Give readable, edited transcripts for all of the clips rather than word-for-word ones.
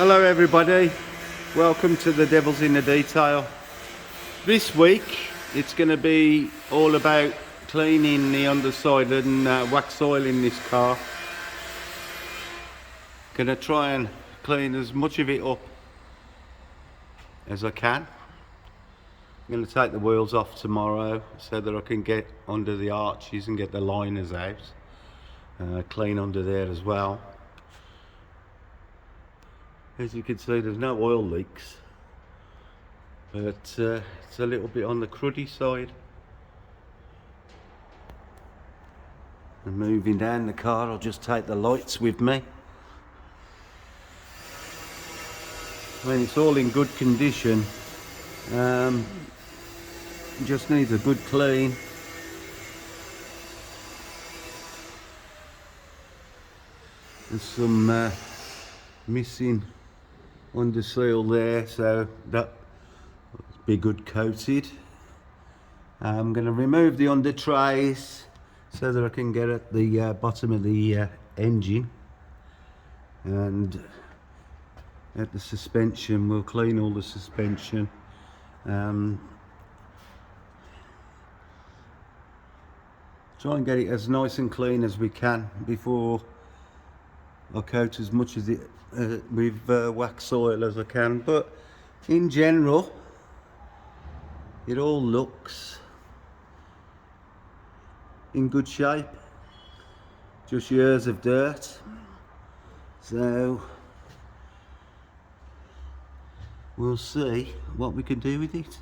Hello everybody, welcome to the Devil's in the Detail. This week it's going to be all about cleaning the underside and wax oiling this car. Going to try and clean as much of it up as I can. I'm going to take the wheels off tomorrow so that I can get under the arches and get the liners out. Clean under there as well. As you can see, there's no oil leaks, but it's a little bit on the cruddy side. And moving down the car, I'll just take the lights with me. I mean, it's all in good condition. Just needs a good clean. There's some missing under seal there, so that will be good coated. I'm going to remove the under trays so that I can get at the bottom of the engine, and at the suspension we'll clean all the suspension. Try and get it as nice and clean as we can before I coat as much as it with wax oil as I can, but in general it all looks in good shape, just years of dirt, so we'll see what we can do with it.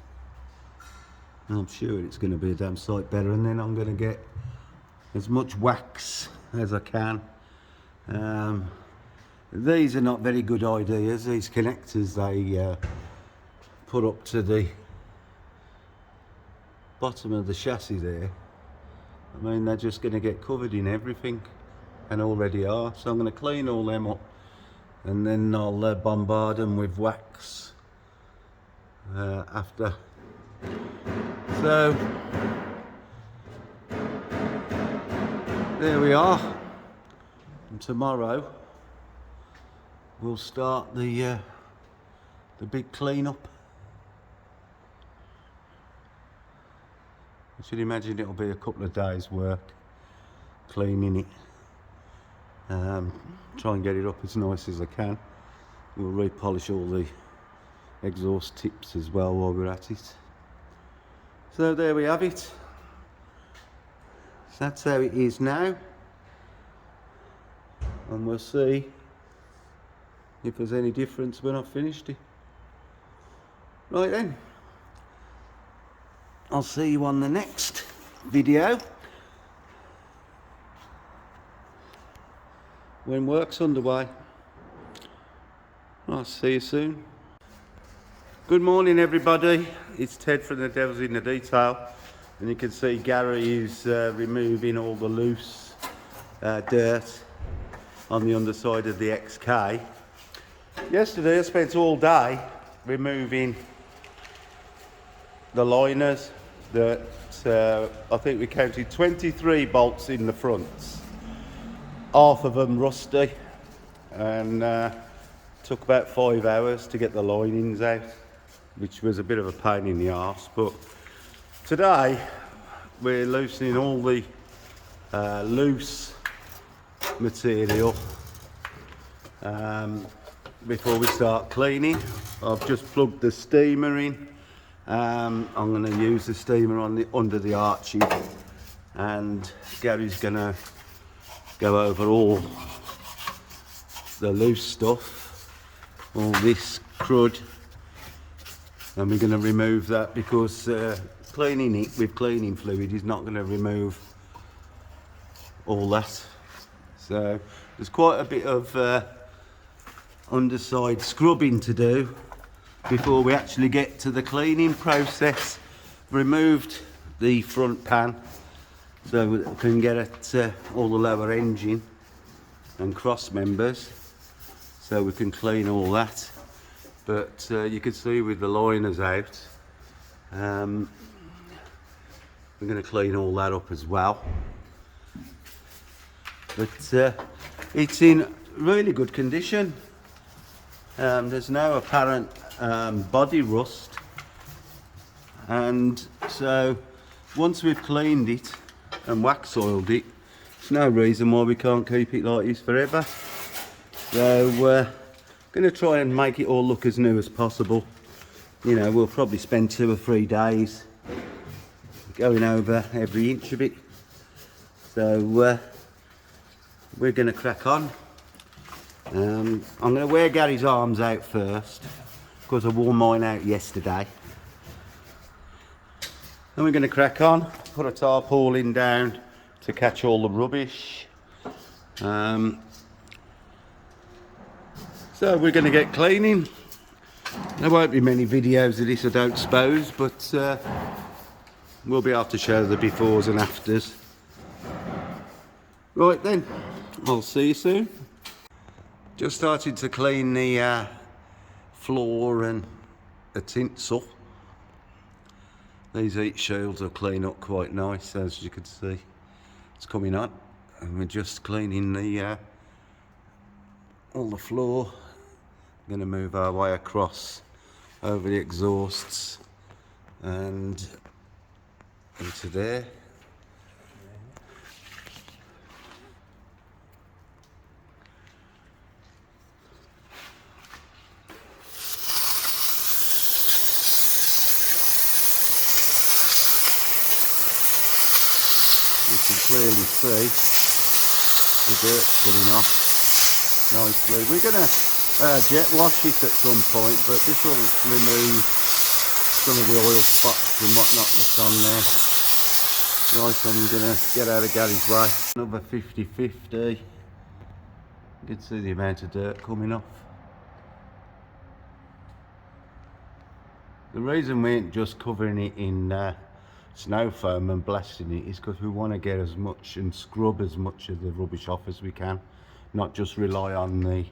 I'm sure it's going to be a damn sight better, and then I'm going to get as much wax as I can. These are not very good ideas, these connectors they put up to the bottom of the chassis there. I mean, they're just going to get covered in everything, and already are, so I'm going to clean all them up and then I'll bombard them with wax after. So there we are, and tomorrow we'll start the big clean-up. I should imagine it'll be a couple of days work cleaning it. Try and get it up as nice as I can. We'll repolish all the exhaust tips as well while we're at it. So there we have it. So that's how it is now, and we'll see if there's any difference when I've finished it. Right then, I'll see you on the next video when work's underway. I'll see you soon. Good morning everybody, it's Ted from the Devil's in the Detail, and you can see Gary is removing all the loose dirt on the underside of the XK. Yesterday I spent all day removing the liners that I think we counted 23 bolts in the fronts, half of them rusty, and took about 5 hours to get the linings out, which was a bit of a pain in the arse. But today we're loosening all the loose material before we start cleaning. I've just plugged the steamer in. I'm going to use the steamer on under the arches, and Gary's going to go over all the loose stuff, all this crud, and we're going to remove that, because cleaning it with cleaning fluid is not going to remove all that. So there's quite a bit of underside scrubbing to do before we actually get to the cleaning process. Removed the front pan so we can get at all the lower engine and cross members, so we can clean all that. But you can see with the liners out, we're going to clean all that up as well. But it's in really good condition. There's no apparent body rust, and so once we've cleaned it and wax oiled it, there's no reason why we can't keep it like this forever. So going to try and make it all look as new as possible. You know, we'll probably spend 2 or 3 days going over every inch of it. So we're going to crack on. I'm going to wear Gary's arms out first, because I wore mine out yesterday. Then we're going to crack on, put a tarpaulin down to catch all the rubbish. So we're going to get cleaning. There won't be many videos of this, I don't suppose, but we'll be able to show the befores and afters. Right then, I'll see you soon. Just started to clean the floor and the tinsel. These heat shields will clean up quite nice, as you can see. It's coming on, and we're just cleaning the all the floor. I'm going to move our way across over the exhausts and into there. You can clearly see the dirt's coming off nicely. We're going to jet wash it at some point, but this will remove some of the oil spots and whatnot that's on there. Right, I'm going to get out of Gary's way. Another 50-50. You can see the amount of dirt coming off. The reason we ain't just covering it in snow foam and blasting it is because we want to get as much and scrub as much of the rubbish off as we can, not just rely on the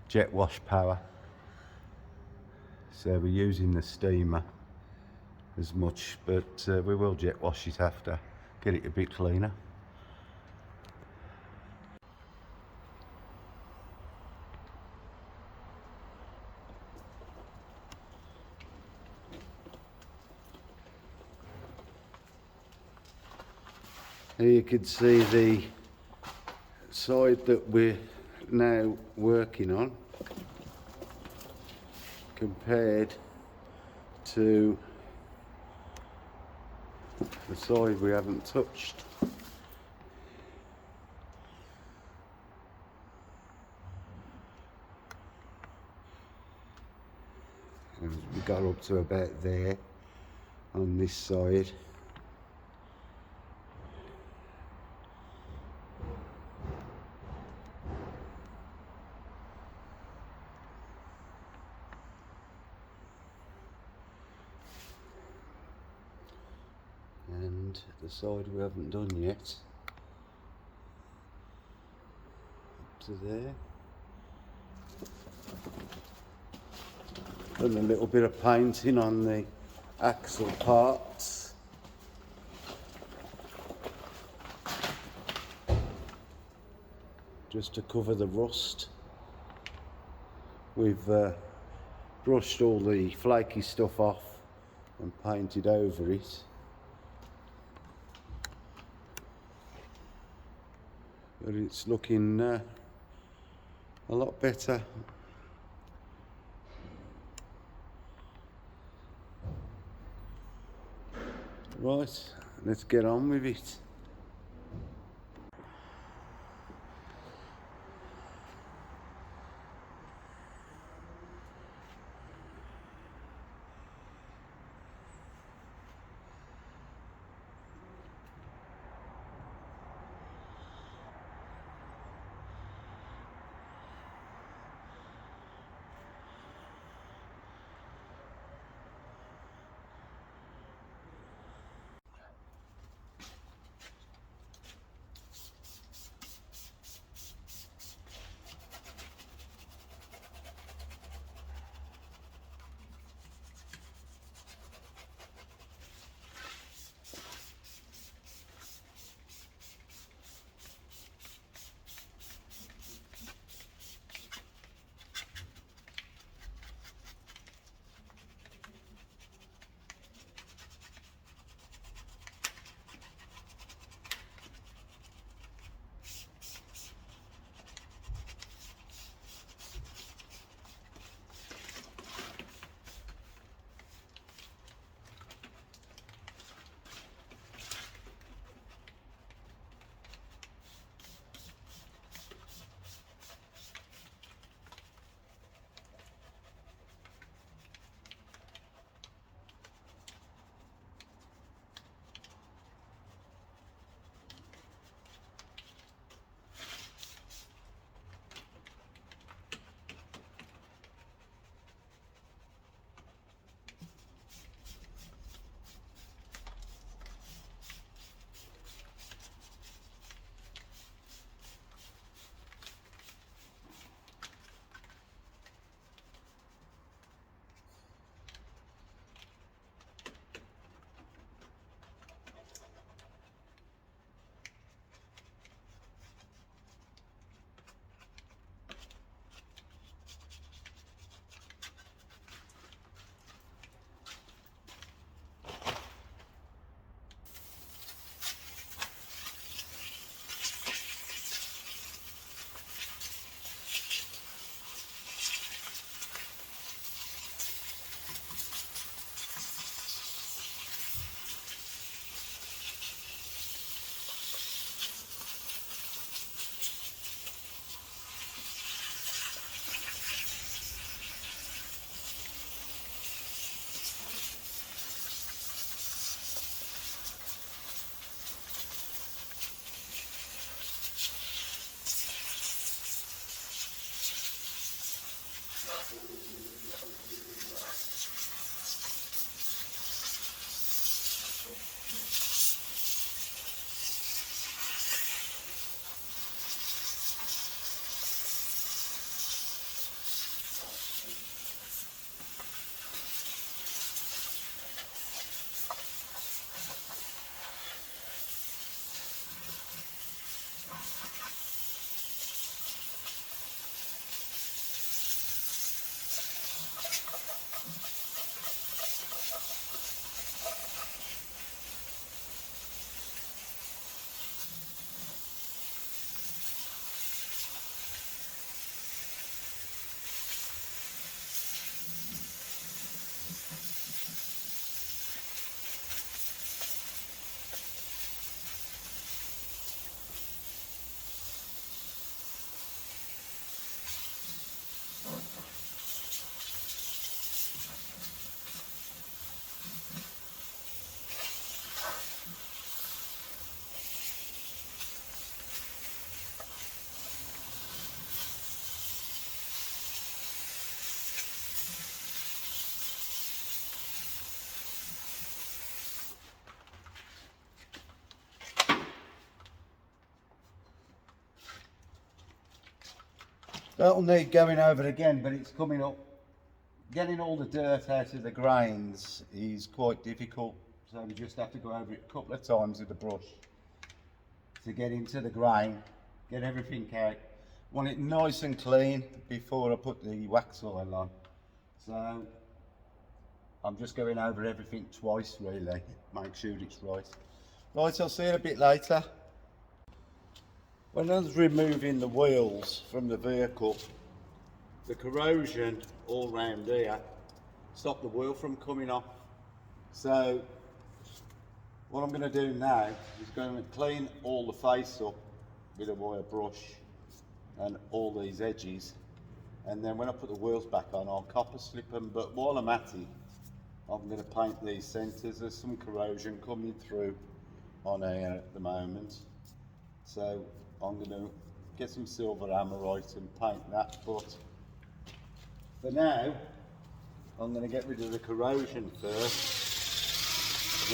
jet wash power. So we're using the steamer as much, but we will jet wash it after, get it a bit cleaner. Here you can see the side that we're now working on compared to the side we haven't touched. And we got up to about there on this side. And the side we haven't done yet, up to there. Done a little bit of painting on the axle parts. Just to cover the rust. We've brushed all the flaky stuff off and painted over it. But it's looking a lot better. Right, let's get on with it. That'll need going over again, but it's coming up. Getting all the dirt out of the grains is quite difficult, so we just have to go over it a couple of times with the brush to get into the grain, get everything out. Want it nice and clean before I put the wax oil on. So I'm just going over everything twice really, make sure it's right. Right, I'll see you a bit later. When I was removing the wheels from the vehicle, the corrosion all round here stopped the wheel from coming off. So what I'm going to do now is going to clean all the face up with a wire brush and all these edges, and then when I put the wheels back on I'll copper slip them, but while I'm at it I'm going to paint these centres. There's some corrosion coming through on here at the moment, so I'm going to get some silver amorite and paint that, but for now I'm going to get rid of the corrosion first.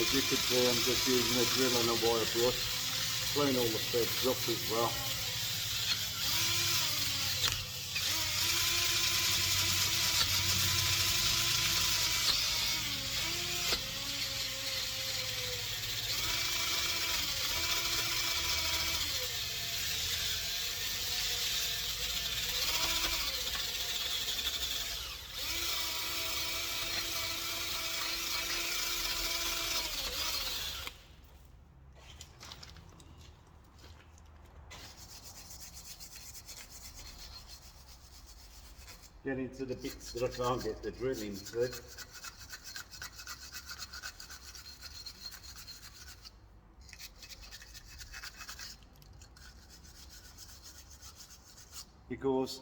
As you can see, I'm just using a drill and a wire brush, clean all the threads up as well. Get into the bits that I can't get the drill into. Because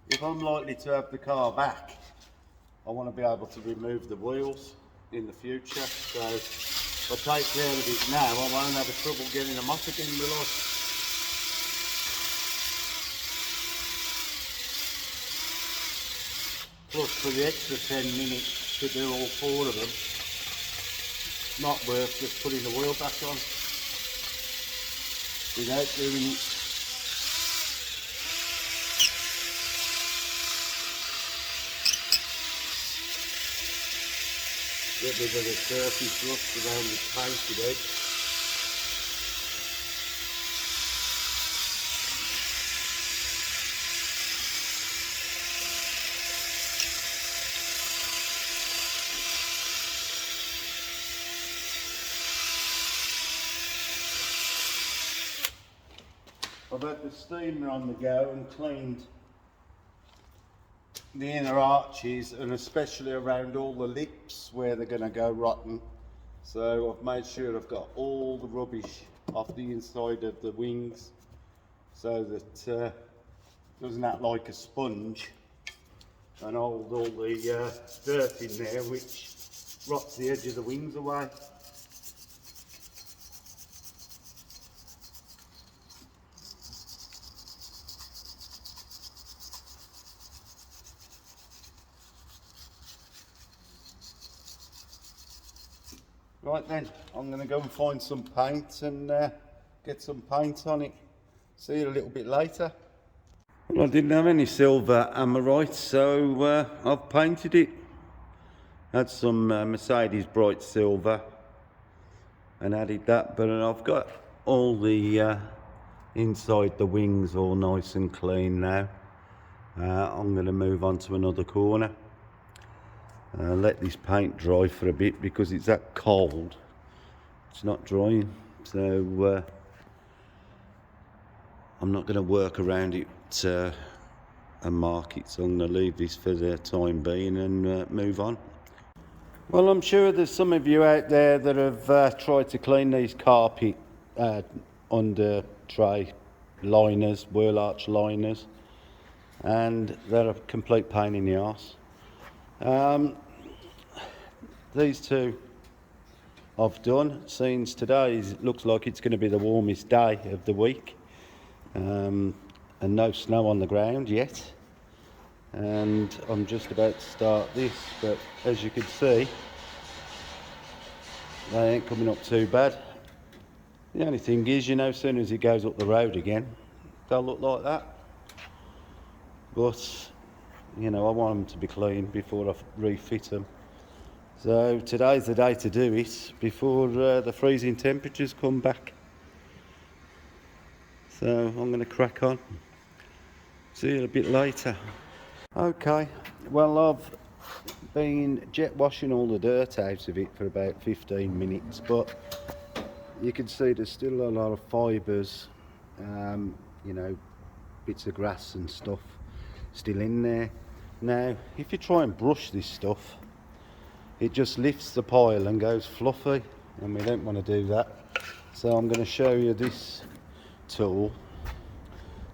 if I'm likely to have the car back, I want to be able to remove the wheels in the future. So if I take care of it now, I won't have a trouble getting them off again, will I? Plus for the extra 10 minutes to do all 4 of them, not worth just putting the wheel back on without doing it. Get rid of the surface rust around the paint today. I've had the steamer on the go and cleaned the inner arches, and especially around all the lips where they're going to go rotten. So I've made sure I've got all the rubbish off the inside of the wings so that it doesn't act like a sponge and hold all the dirt in there which rots the edge of the wings away. Right then, I'm going to go and find some paint and get some paint on it. See you a little bit later. Well, I didn't have any silver amorite, so I've painted it. Had some Mercedes bright silver and added that, but I've got all the inside the wings all nice and clean now. I'm going to move on to another corner. Let this paint dry for a bit because it's that cold. It's not drying, so I'm not going to work around it and mark it, so I'm going to leave this for the time being and move on. Well, I'm sure there's some of you out there that have tried to clean these carpet under tray liners, wheel arch liners, and they're a complete pain in the arse. These two I've done. Since today it looks like it's going to be the warmest day of the week, and no snow on the ground yet, and I'm just about to start this, but as you can see they ain't coming up too bad. The only thing is, you know, as soon as it goes up the road again they'll look like that. but you know, I want them to be clean before I refit them. So today's the day to do it before the freezing temperatures come back. So I'm going to crack on. See you a bit later. Okay, well, I've been jet washing all the dirt out of it for about 15 minutes, but you can see there's still a lot of fibres, you know, bits of grass and stuff still in there. Now, if you try and brush this stuff, it just lifts the pile and goes fluffy, and we don't want to do that. So I'm going to show you this tool,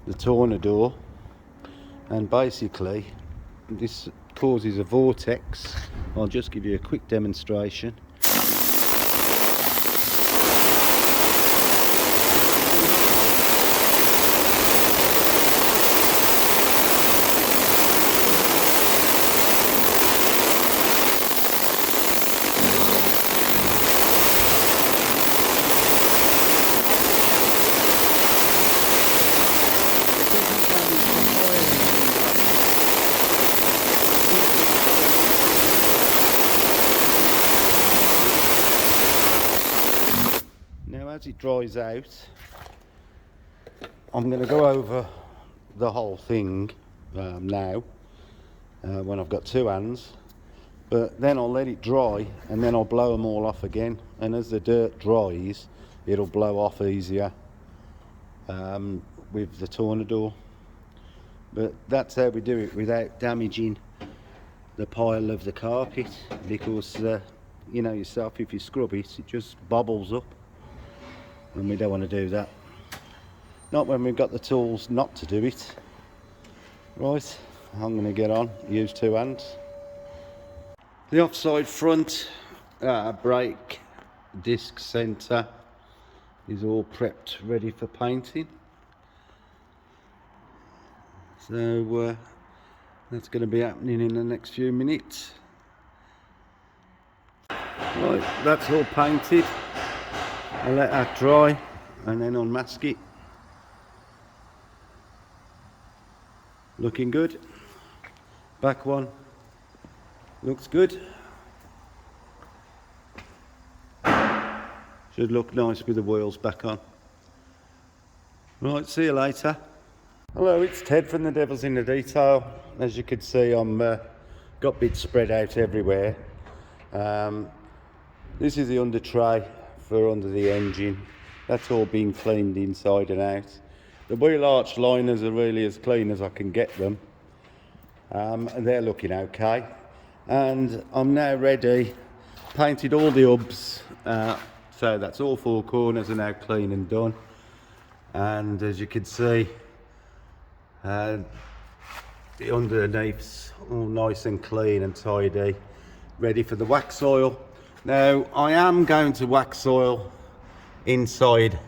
the tornador, and basically this causes a vortex. I'll just give you a quick demonstration. As it dries out, I'm going to go over the whole thing now when I've got two hands, but then I'll let it dry and then I'll blow them all off again, and as the dirt dries it'll blow off easier with the tornador. But that's how we do it without damaging the pile of the carpet, because you know yourself, if you scrub it, it just bobbles up. And we don't want to do that. Not when we've got the tools not to do it. Right, I'm going to get on, use two hands. The offside front brake disc centre is all prepped, ready for painting. So that's going to be happening in the next few minutes. Right, that's all painted. I'll let that dry and then unmask it. Looking good. Back one looks good. Should look nice with the wheels back on. Right, see you later. Hello, it's Ted from The Devil's in the Detail. As you can see, I'm got bits spread out everywhere. This is the under tray for under the engine. That's all been cleaned inside and out. The wheel arch liners are really as clean as I can get them, and they're looking okay. And I'm now ready, painted all the hubs, so that's all four corners are now clean and done. And as you can see, the underneath's all nice and clean and tidy, ready for the wax oil. Now, I am going to wax oil inside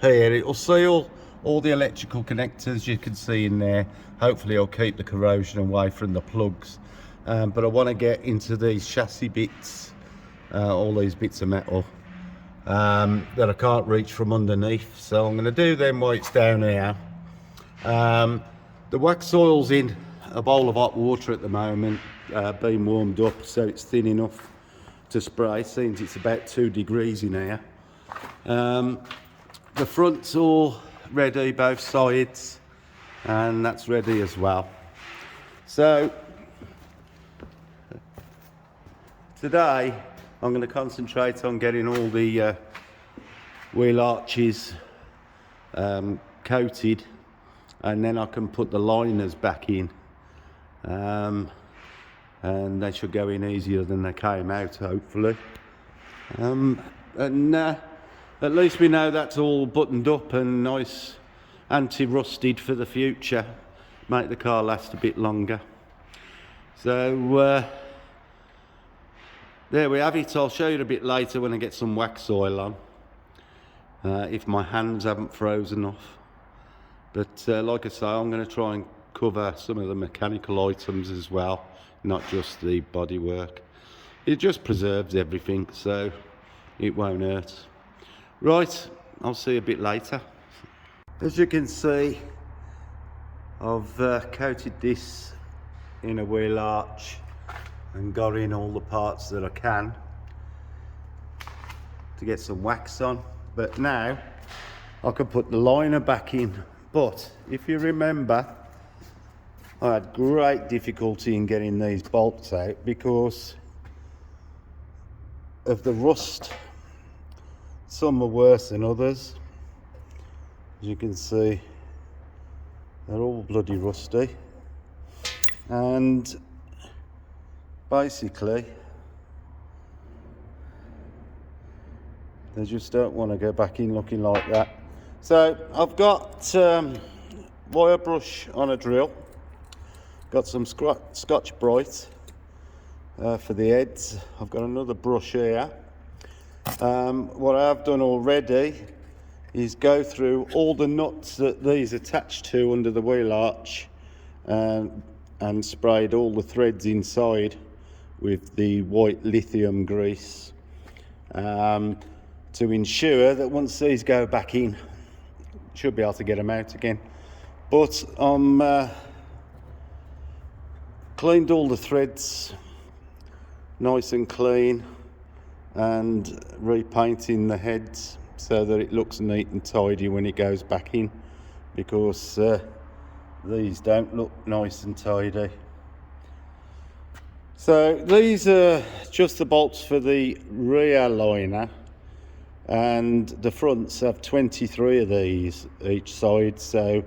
here. It'll seal all the electrical connectors you can see in there. Hopefully it'll keep the corrosion away from the plugs. But I want to get into these chassis bits, all these bits of metal that I can't reach from underneath. So I'm going to do them while it's down here. The wax oil's in a bowl of hot water at the moment, being warmed up so it's thin enough to spray, since it's about 2 degrees in here. The front's all ready, both sides, and that's ready as well. So today I'm going to concentrate on getting all the wheel arches coated, and then I can put the liners back in. And they should go in easier than they came out, hopefully. And at least we know that's all buttoned up and nice anti-rusted for the future, make the car last a bit longer. So there we have it. I'll show you a bit later when I get some wax oil on, if my hands haven't frozen off. But like I say, I'm going to try and cover some of the mechanical items as well, not just the bodywork. It just preserves everything, so it won't hurt. Right, I'll see you a bit later. As you can see, I've coated this in a wheel arch and got in all the parts that I can to get some wax on, but now I can put the liner back in. But if you remember, I had great difficulty in getting these bolts out because of the rust. Some are worse than others. As you can see, they're all bloody rusty, and basically they just don't want to go back in looking like that. So I've got wire brush on a drill, got some Scotch Brite for the heads. I've got another brush here. What I've done already is go through all the nuts that these attach to under the wheel arch, and sprayed all the threads inside with the white lithium grease, to ensure that once these go back in, should be able to get them out again. But I'm cleaned all the threads nice and clean and repainting the heads so that it looks neat and tidy when it goes back in, because these don't look nice and tidy. So these are just the bolts for the rear liner, and the fronts have 23 of these each side, so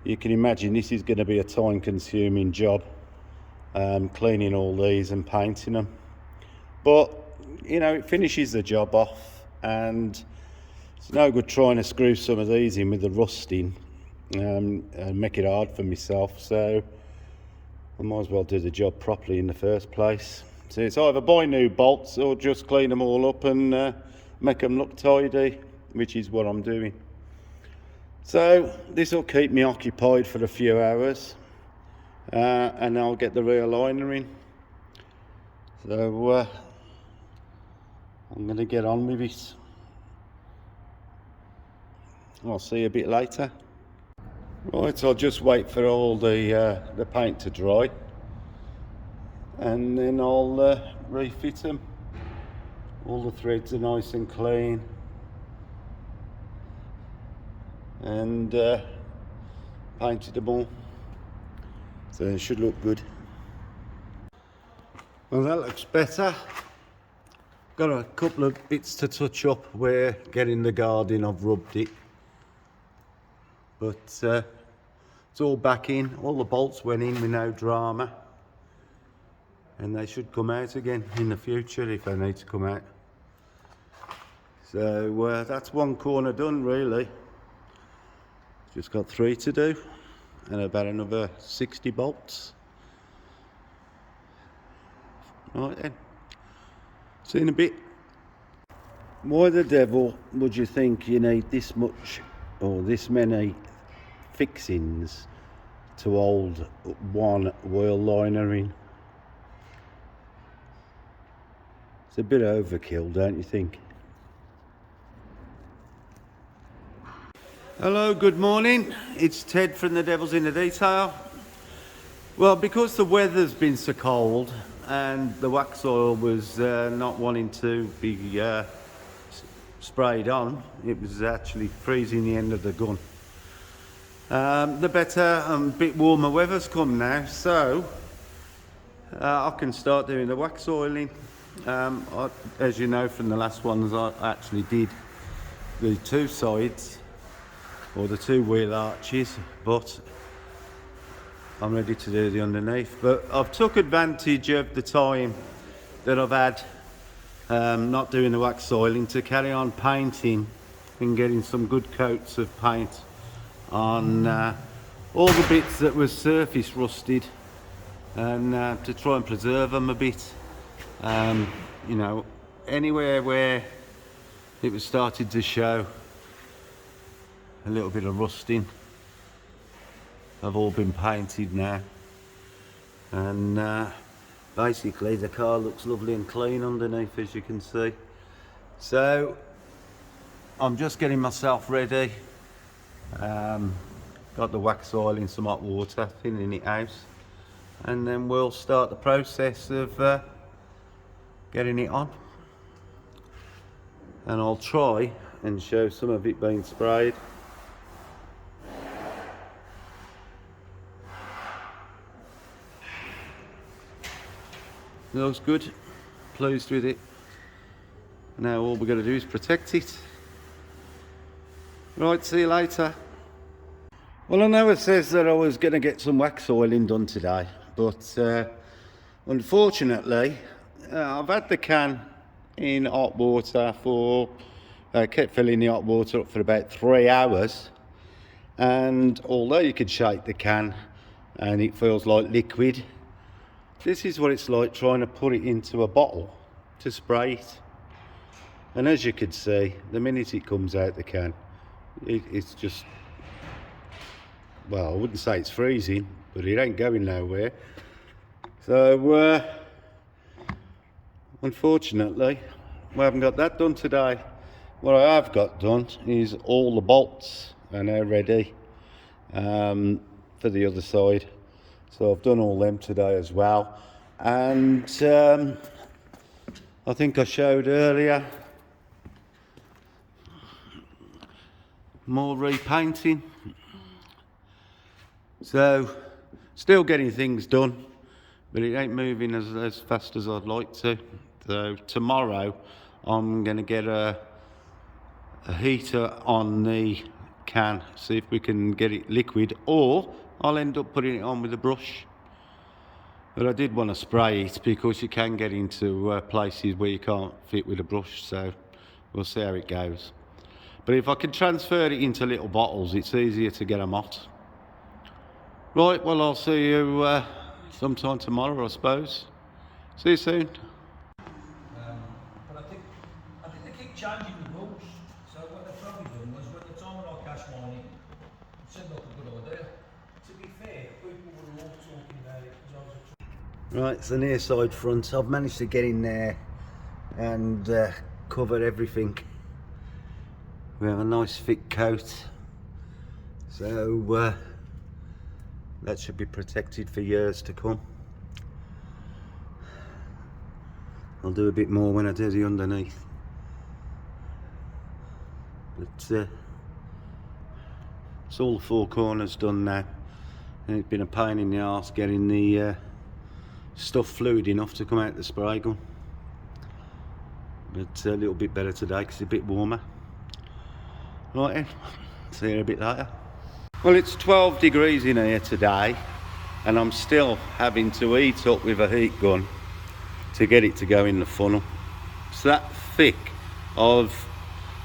you can imagine this is going to be a time consuming job, cleaning all these and painting them. But you know, it finishes the job off, and it's no good trying to screw some of these in with the rust in and make it hard for myself, so I might as well do the job properly in the first place. So it's either buy new bolts or just clean them all up and make them look tidy, which is what I'm doing. So this will keep me occupied for a few hours, and I'll get the rear liner in. So I'm going to get on with it. I'll see you a bit later. Right, I'll just wait for all the paint to dry, and then I'll refit them. All the threads are nice and clean, and painted them all, so it should look good. Well, that looks better. Got a couple of bits to touch up where getting the guard in, I've rubbed it, but it's all back in. All the bolts went in with no drama, and they should come out again in the future if they need to come out. So that's one corner done really. Just got 3 to do, and about another 60 bolts. Right then, see you in a bit. Why the devil would you think you need this much or this many fixings to hold one wheel liner in? It's a bit overkill, don't you think? Hello, good morning. It's Ted from The Devil's in the Detail. Well, because the weather's been so cold and the wax oil was not wanting to be sprayed on, it was actually freezing the end of the gun. The better and bit warmer weather's come now, so I can start doing the wax oiling. As you know from the last ones, I actually did the 2 sides or the 2 wheel arches, but I'm ready to do the underneath. But I've took advantage of the time that I've had not doing the wax oiling to carry on painting and getting some good coats of paint on all the bits that were surface rusted, and to try and preserve them a bit. You know, anywhere where it was started to show a little bit of rusting have all been painted now, and basically the car looks lovely and clean underneath, as you can see. So I'm just getting myself ready. got the wax oil in some hot water, thinning it out, and then we'll start the process of getting it on. And I'll try and show some of it being sprayed. It looks good, pleased with it. Now all we're going to do is protect it. Right, see you later. Well, I know it says that I was going to get some wax oiling done today, but unfortunately I've had the can in hot water for, kept filling the hot water up for about 3 hours, and although you can shake the can and it feels like liquid, this is what it's like trying to put it into a bottle to spray it. And as you can see, the minute it comes out the can, it's just, well, I wouldn't say it's freezing, but it ain't going nowhere. So unfortunately we haven't got that done today. What I have got done is all the bolts are now ready for the other side. So I've done all them today as well. And I think I showed earlier, more repainting. So still getting things done, but it ain't moving as fast as I'd like to. So tomorrow I'm going to get a heater on the can, see if we can get it liquid, or I'll end up putting it on with a brush. But I did want to spray it because you can get into places where you can't fit with a brush, so we'll see how it goes. But if I can transfer it into little bottles, it's easier to get them hot. Right, well, I'll see you sometime tomorrow, I suppose. See you soon. But I think they keep changing the rules. So what they've probably done was, when the time when I cash mining, it seemed like a good idea. To be fair, people were all talking about it because I was Right, it's the near side front. I've managed to get in there and cover everything. We have a nice thick coat, so that should be protected for years to come. I'll do a bit more when I do the underneath, but it's all the four corners done now, and it's been a pain in the arse getting the stuff fluid enough to come out the spray gun, but a little bit better today because it's a bit warmer. Right then, see you a bit later. Well, it's 12 degrees in here today, and I'm still having to heat up with a heat gun to get it to go in the funnel. It's that thick. I've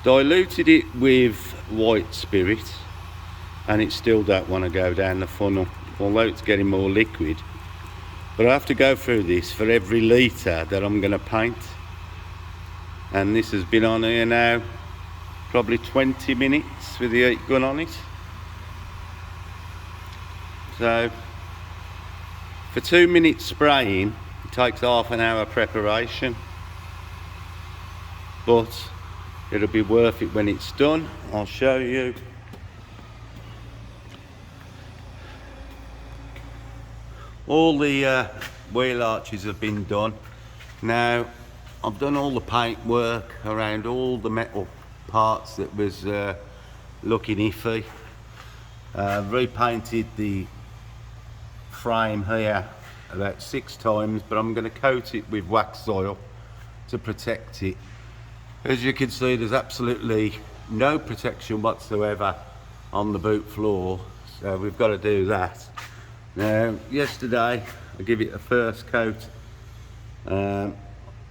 diluted it with white spirit and it still don't want to go down the funnel, although it's getting more liquid. But I have to go through this for every litre that I'm going to paint, and this has been on here now probably 20 minutes with the heat gun on it. So for 2 minutes spraying it takes half an hour preparation, but it'll be worth it when it's done. I'll show you. All the wheel arches have been done. Now I've done all the paint work around all the metal parts that was looking iffy. Repainted the frame here about 6 times, but I'm going to coat it with wax oil to protect it. As you can see, there's absolutely no protection whatsoever on the boot floor, so we've got to do that. Now, yesterday I gave it a first coat.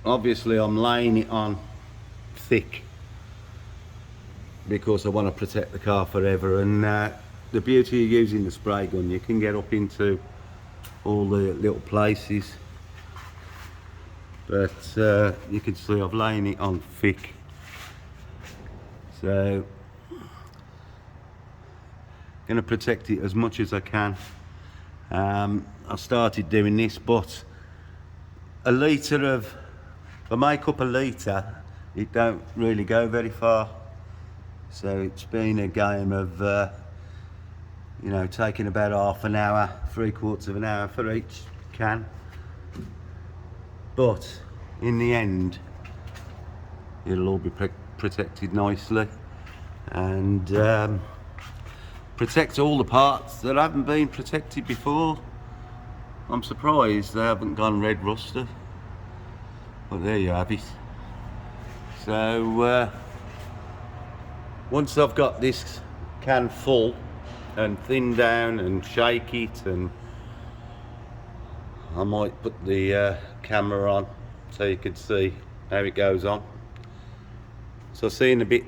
Obviously I'm laying it on thick because I want to protect the car forever, and the beauty of using the spray gun, you can get up into all the little places, but you can see I've laid it on thick, so going to protect it as much as I can. I started doing this, but a litre of, if I make up a litre, it don't really go very far, so it's been a game of you know, taking about half an hour, 3/4 of an hour for each can. But in the end, it'll all be protected nicely, and protect all the parts that haven't been protected before. I'm surprised they haven't gone red rusted, but there you have it. So once I've got this can full and thinned down and shake it, and I might put the camera on so you can see how it goes on. So I'll see you in a bit.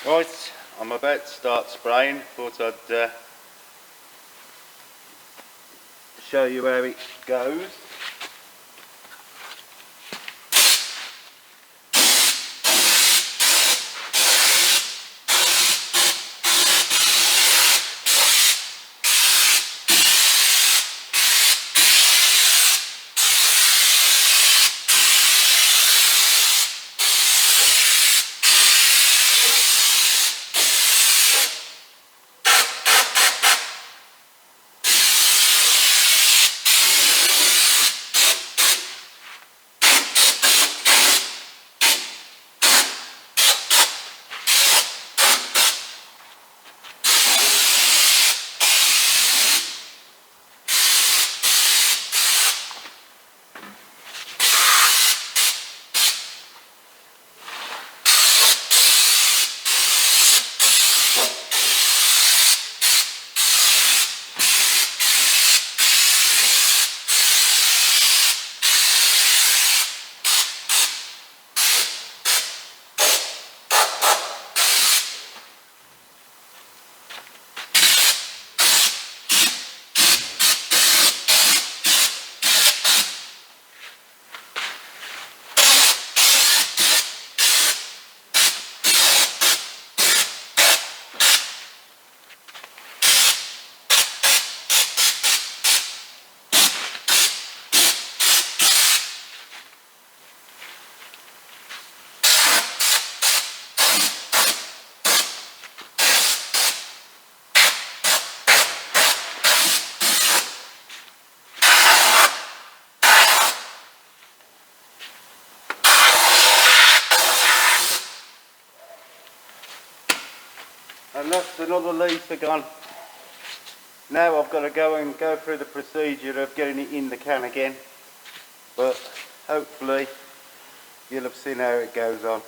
Right, I'm about to start spraying. Thought I'd show you how it goes. And that's another litre gone. Now I've got to go through the procedure of getting it in the can again, but hopefully you'll have seen how it goes on.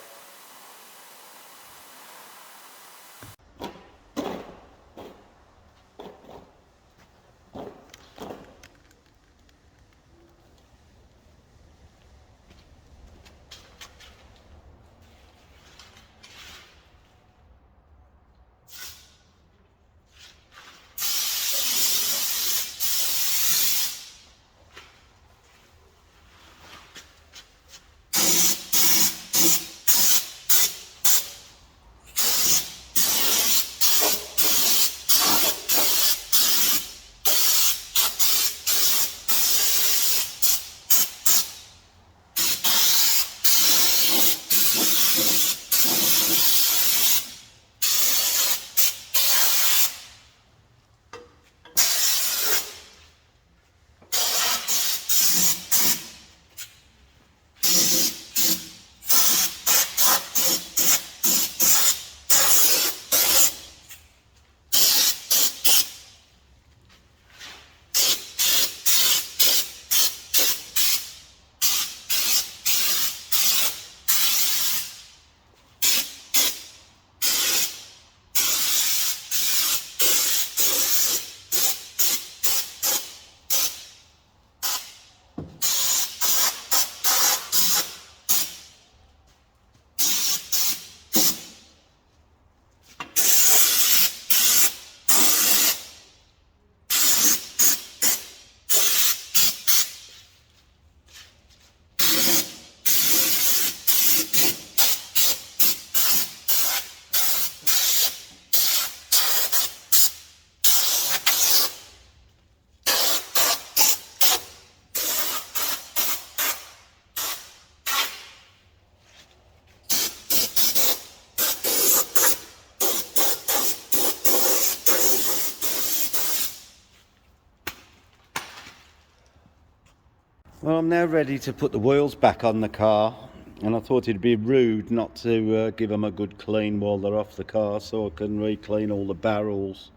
Well, I'm now ready to put the wheels back on the car, and I thought it'd be rude not to give them a good clean while they're off the car, so I can re-clean all the barrels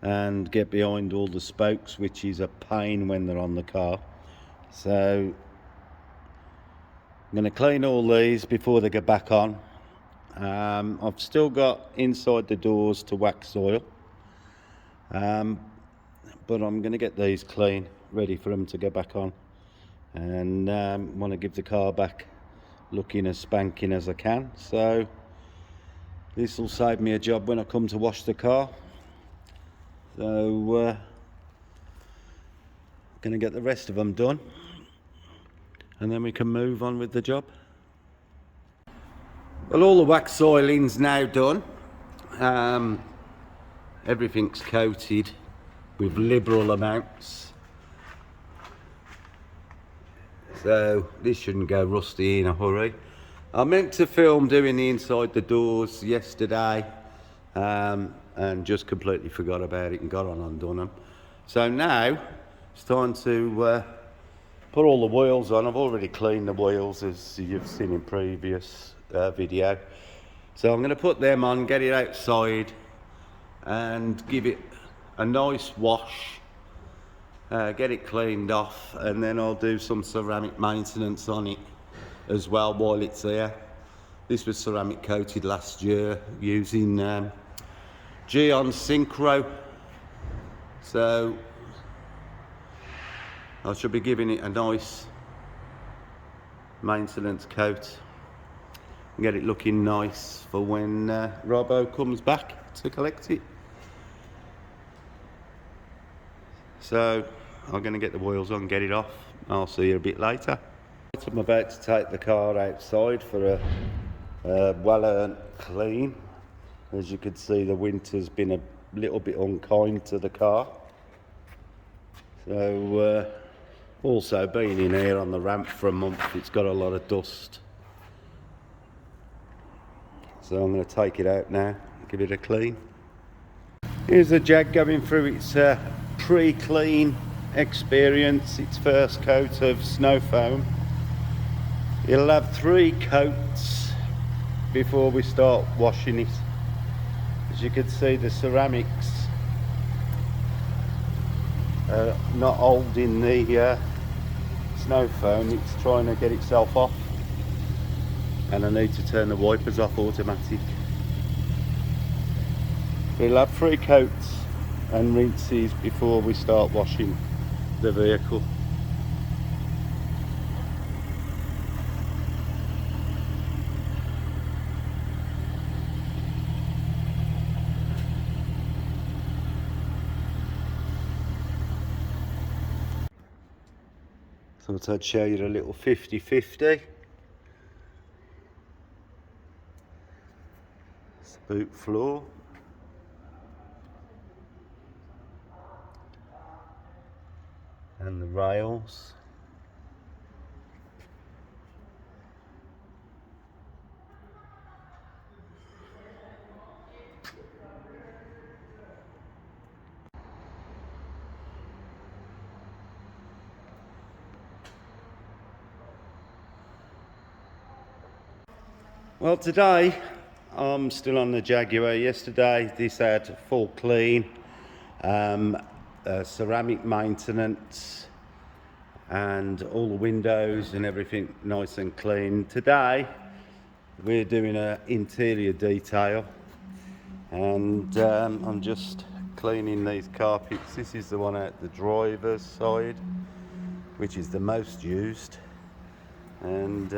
and get behind all the spokes, which is a pain when they're on the car. So I'm going to clean all these before they get back on. I've still got inside the doors to wax oil, but I'm going to get these clean, ready for them to get back on, and want to give the car back looking as spanking as I can. So this will save me a job when I come to wash the car. So going to get the rest of them done, and then we can move on with the job. Well, all the wax oiling's now done. Everything's coated with liberal amounts, so this shouldn't go rusty in a hurry. I meant to film doing the inside the doors yesterday, and just completely forgot about it and got on and done them. So now it's time to put all the wheels on. I've already cleaned the wheels, as you've seen in previous video. So I'm going to put them on, get it outside and give it a nice wash, get it cleaned off, and then I'll do some ceramic maintenance on it as well while it's there. This was ceramic coated last year using Geon Synchro, so I should be giving it a nice maintenance coat and get it looking nice for when Robbo comes back to collect it. So I'm going to get the wheels on, get it off. I'll see you a bit later. I'm about to take the car outside for a well-earned clean. As you can see, the winter's been a little bit unkind to the car. So also being in here on the ramp for a month, it's got a lot of dust. So I'm going to take it out now, give it a clean. Here's the Jag going through its pre-clean experience, its first coat of snow foam. It'll have 3 coats before we start washing it. As you can see, the ceramics not holding the snow foam, it's trying to get itself off, and I need to turn the wipers off automatic. We'll have 3 coats and rinses before we start washing the vehicle. Thought I'd show you a little 50-50. It's the boot floor. And the rails. Well, today I'm still on the Jaguar. Yesterday this had full clean, ceramic maintenance, and all the windows and everything nice and clean. Today we're doing an interior detail, and I'm just cleaning these carpets. This is the one at the driver's side, which is the most used, and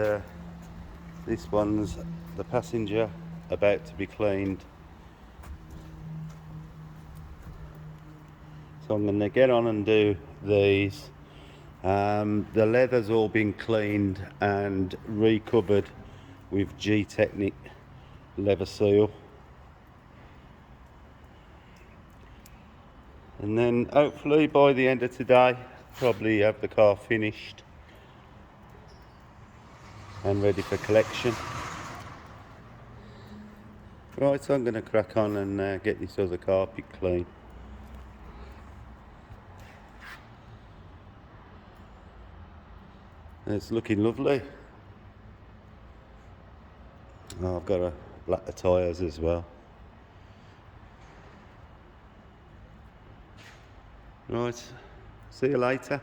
this one's the passenger, about to be cleaned. So I'm going to get on and do these. The leather's all been cleaned and recovered with G-Technic leather seal. And then hopefully by the end of today, probably have the car finished and ready for collection. Right, so I'm going to crack on and get this other carpet clean. It's looking lovely. Oh, I've got to black the tyres as well. Right, see you later.